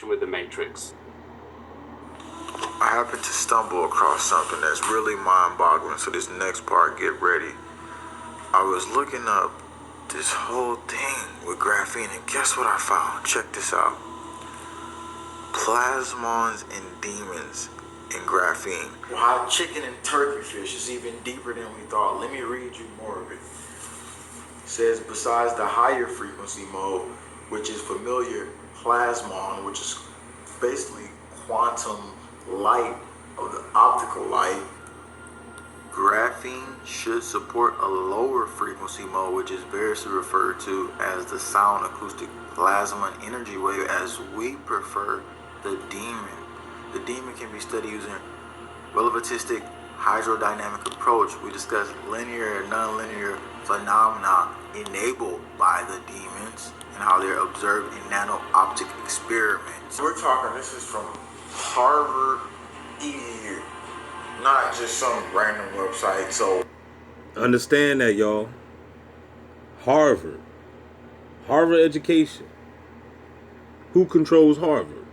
with the matrix. I happened to stumble across something that's really mind-boggling, so this next part, get ready. I was looking up this whole thing with graphene, and guess what I found? Check this out. Plasmons and demons in graphene. How chicken and turkey fish is even deeper than we thought. Let me read you more of it. It says, besides the higher frequency mode, which is familiar, plasmon, which is basically quantum light of the optical light, graphene should support a lower frequency mode, which is variously referred to as the sound acoustic plasma energy wave, as we prefer the demon. The demon can be studied using relativistic hydrodynamic approach. We discussed linear and nonlinear phenomena enabled by the demons and how they're observed in nano-optic experiments. We're talking, this is from Harvard EDU, not just some random website. So understand that, y'all. Harvard education. Who controls Harvard?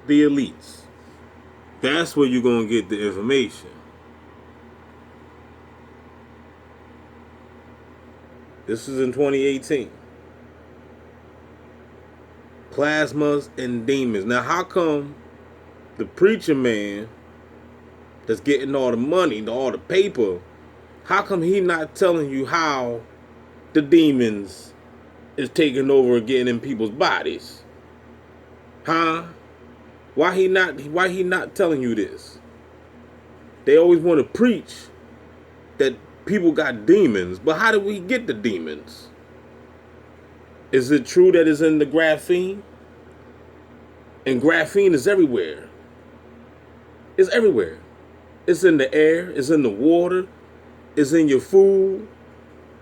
The elites. That's where you're going to get the information. This is in 2018. Plasmas and demons. Now, how come the preacher man that's getting all the money, all the paper, how come he not telling you how the demons is taking over and getting in people's bodies? Huh? Why he not telling you this? They always want to preach that people got demons, but how do we get the demons? Is it true that it's in the graphene? And graphene is everywhere. It's everywhere. It's in the air, it's in the water, it's in your food.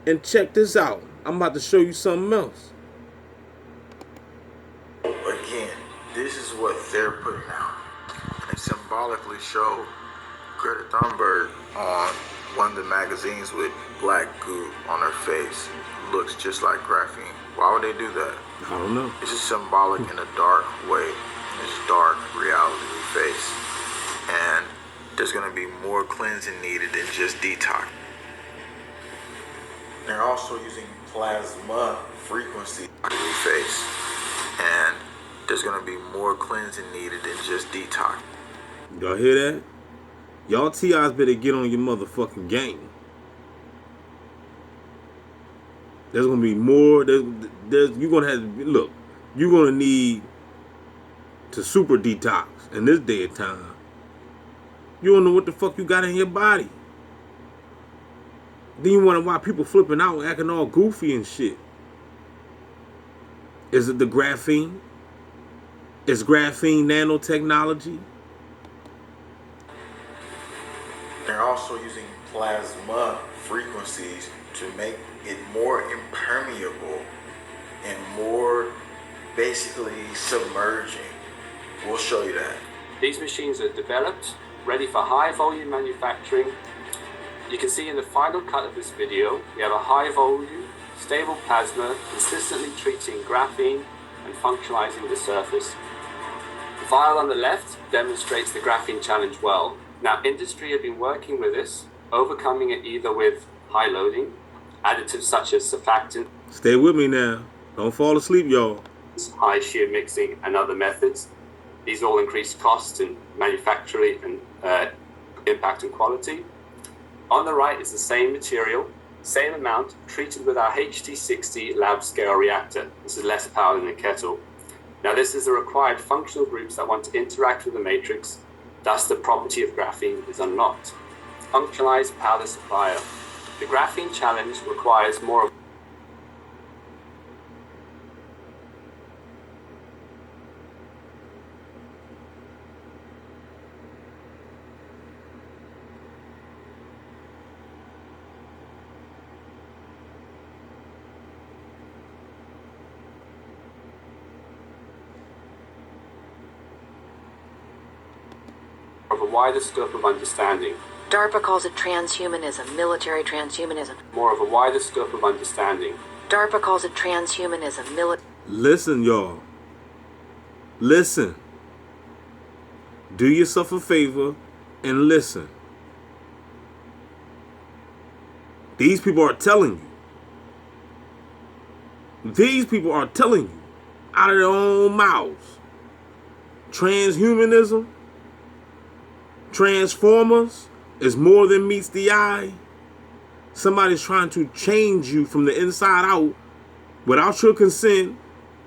And check this out. I'm about to show you something else. again, this is what they're putting out. They symbolically show Greta Thunberg on one of the magazines with black goo on her face. Looks just like graphene. Why would they do that? I don't know. It's just symbolic in a dark way. This dark reality we face. And there's going to be more cleansing needed than just detox. They're also using plasma frequency we face. And there's going to be more cleansing needed than just detox. Y'all hear that? Y'all TIs better get on your motherfucking game. There's gonna be more. You're gonna have to look. You're gonna need to super detox in this day of time. You don't know what the fuck you got in your body. Then you wonder why people flipping out and acting all goofy and shit. Is it the graphene? Is graphene nanotechnology? They're also using plasma frequencies to make it more impermeable and more basically submerging. We'll show you that. These machines are developed, ready for high volume manufacturing. You can see in the final cut of this video, we have a high volume, stable plasma consistently treating graphene and functionalizing the surface. The vial on the left demonstrates the graphene challenge well. Now, industry have been working with this, overcoming it either with high loading, additives such as surfactant. Stay with me now. Don't fall asleep, y'all. High shear mixing and other methods. These all increase costs in manufacturing and impact on quality. On the right is the same material, same amount, treated with our HT60 lab scale reactor. This is less power than a kettle. Now, this is the required functional groups that want to interact with the matrix. Thus, the property of graphene is unlocked. Functionalized powder supplier. The graphene challenge requires more of a wider scope of understanding. DARPA calls it transhumanism, military transhumanism. More of a wider scope of understanding. DARPA calls it transhumanism, Listen, y'all. Listen. Do yourself a favor and listen. These people are telling you. These people are telling you out of their own mouths. Transhumanism, Transformers is more than meets the eye. Somebody's trying to change you from the inside out without your consent.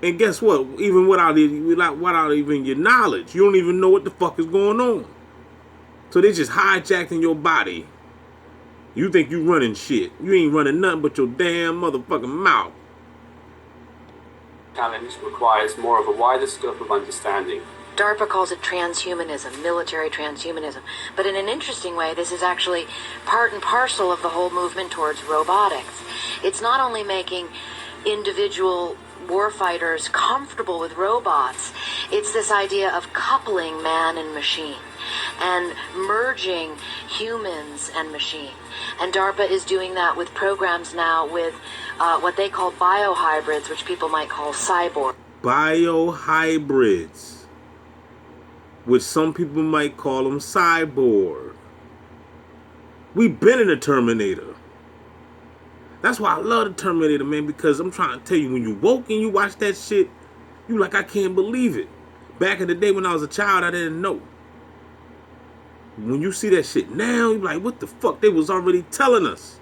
And guess what? Even without even your knowledge, you don't even know what the fuck is going on. So they just hijacking your body. You think you running shit. You ain't running nothing but your damn motherfucking mouth. Challenge requires more of a wider scope of understanding. DARPA calls it transhumanism, military transhumanism. But in an interesting way, this is actually part and parcel of the whole movement towards robotics. It's not only making individual warfighters comfortable with robots, it's this idea of coupling man and machine and merging humans and machine. And DARPA is doing that with programs now with what they call biohybrids, which people might call cyborg. Biohybrids, which some people might call them cyborg. We've been in the Terminator. That's why I love the Terminator, man, because I'm trying to tell you, when you woke and you watch that shit, you like, I can't believe it. Back in the day when I was a child, I didn't know. When you see that shit now, you're like, what the fuck? They was already telling us.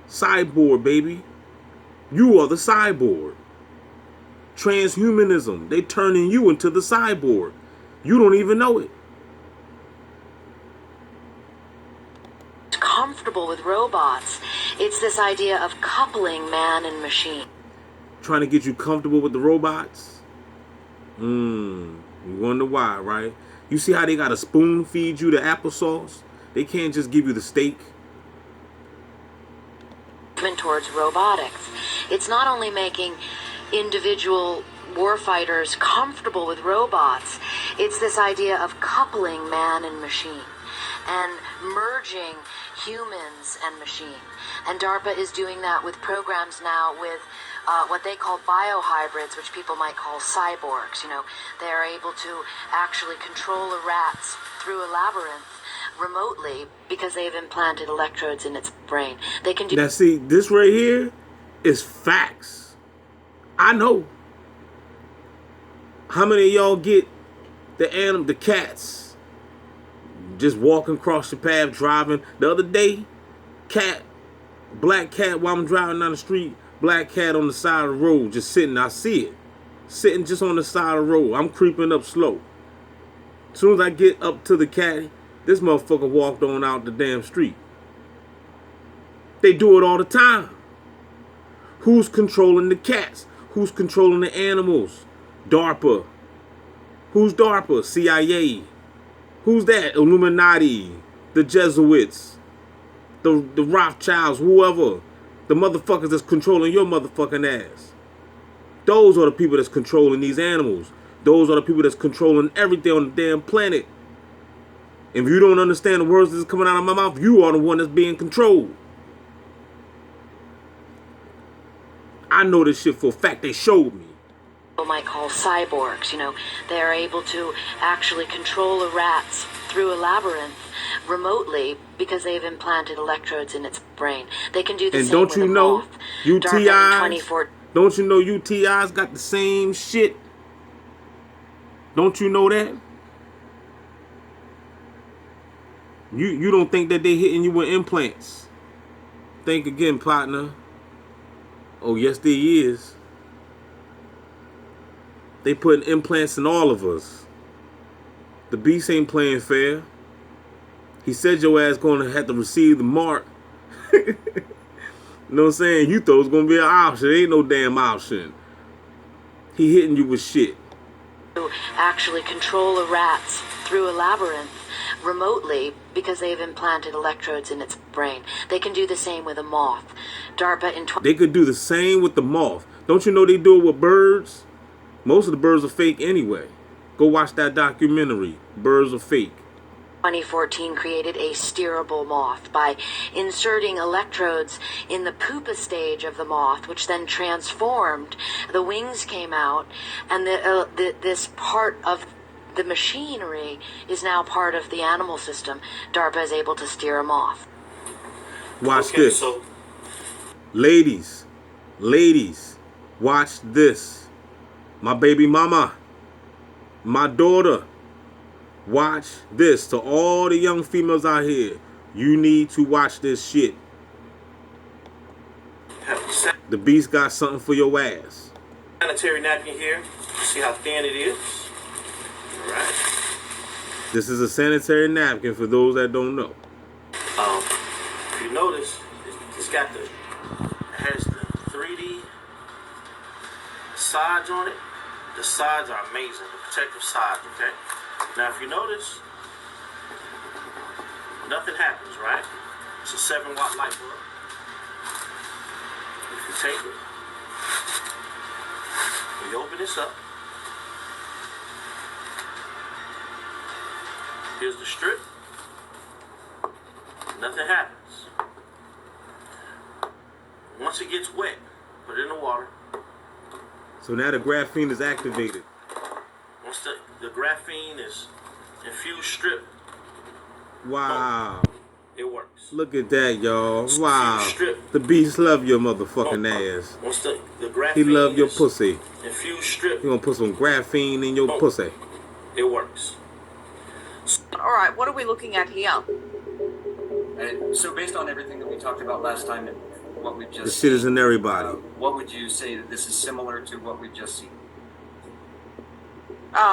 Cyborg, baby. You are the cyborg. Transhumanism. They turning you into the cyborg. You don't even know it. Comfortable with robots. It's this idea of coupling man and machine. Trying to get you comfortable with the robots? You wonder why, right? You see how they gotta spoon feed you the applesauce? They can't just give you the steak. Towards robotics. It's not only making individual warfighters comfortable with robots, it's this idea of coupling man and machine and merging humans and machine. And DARPA is doing that with programs now with what they call biohybrids, which people might call cyborgs. You know, they are able to actually control a rat through a labyrinth remotely because they've implanted electrodes in its brain. They can do. Now see, this right here is facts. I know. How many of y'all get the cats just walking across the path driving? The other day, black cat while I'm driving down the street, black cat on the side of the road just sitting. I see it. Sitting just on the side of the road. I'm creeping up slow. As soon as I get up to the cat, this motherfucker walked on out the damn street. They do it all the time. Who's controlling the cats? Who's controlling the animals? DARPA. Who's DARPA? CIA. Who's that? Illuminati. The Jesuits. The Rothschilds. Whoever. The motherfuckers that's controlling your motherfucking ass. Those are the people that's controlling these animals. Those are the people that's controlling everything on the damn planet. If you don't understand the words that's coming out of my mouth, you are the one that's being controlled. I know this shit for a fact. They showed me. People might call cyborgs. You know, they are able to actually control a rat through a labyrinth remotely because they've implanted electrodes in its brain. They can do the and same don't with you a know moth. UTIs? Don't you know UTIs got the same shit? Don't you know that? You don't think that they hitting you with implants? Think again, partner. Oh, yes, there is. They putting implants in all of us. The beast ain't playing fair. He said your ass gonna have to receive the mark. You know what I'm saying? You thought it was gonna be an option. It ain't no damn option. He hitting you with shit. To actually control a rat through a labyrinth remotely because they've implanted electrodes in its brain. They can do the same with a moth. DARPA in They could do the same with the moth. Don't you know they do it with birds? Most of the birds are fake anyway. Go watch that documentary. Birds are fake. 2014 created a steerable moth by inserting electrodes in the pupa stage of the moth, which then transformed. The wings came out, and this part of the machinery is now part of the animal system. DARPA is able to steer a moth. Watch this. Ladies, watch this. My baby mama, my daughter, watch this. To all the young females out here, you need to watch this shit. The beast got something for your ass. Sanitary napkin here. See how thin it is? Alright. This is a sanitary napkin for those that don't know. If you notice, it's got it has the 3D sides on it. The sides are amazing, the protective sides, okay? Now if you notice, nothing happens, right? It's a 7-watt light bulb. If you take it, you open this up. Here's the strip. Nothing happens. Once it gets wet, put it in the water. So now the graphene is activated. Once the graphene is infused strip, Wow. it works. Look at that, y'all. Wow. Strip. The beast love your motherfucking ass. Once the graphene He love your is pussy. infused strip, He gonna put some graphene in your pussy. it works. All right, what are we looking at here? So based on everything that we talked about last time and what we've just This shit is in everybody. what would you say that this is similar to what we've just seen?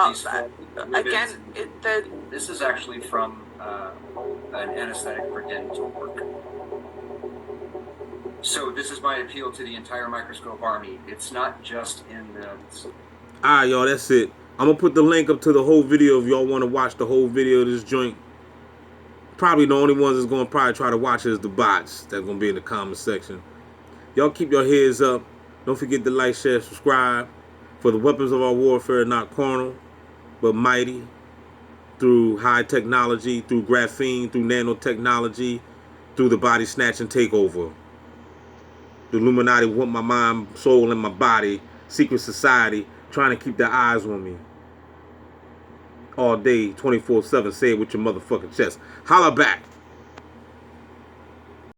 These four Again, ribbons, this is actually from an anesthetic for dental work. So this is my appeal to the entire microscope army. It's not just in the... Alright, y'all, that's it. I'm gonna put the link up to the whole video if y'all want to watch the whole video of this joint. Probably the only ones that's gonna probably try to watch it is the bots that's gonna be in the comment section. Y'all keep your heads up. Don't forget to like, share, subscribe. For the weapons of our warfare are not carnal, but mighty. Through high technology, through graphene, through nanotechnology, through the body snatch and takeover. The Illuminati want my mind, soul, and my body. Secret society trying to keep their eyes on me. All day, 24/7. Say it with your motherfucking chest. Holla back.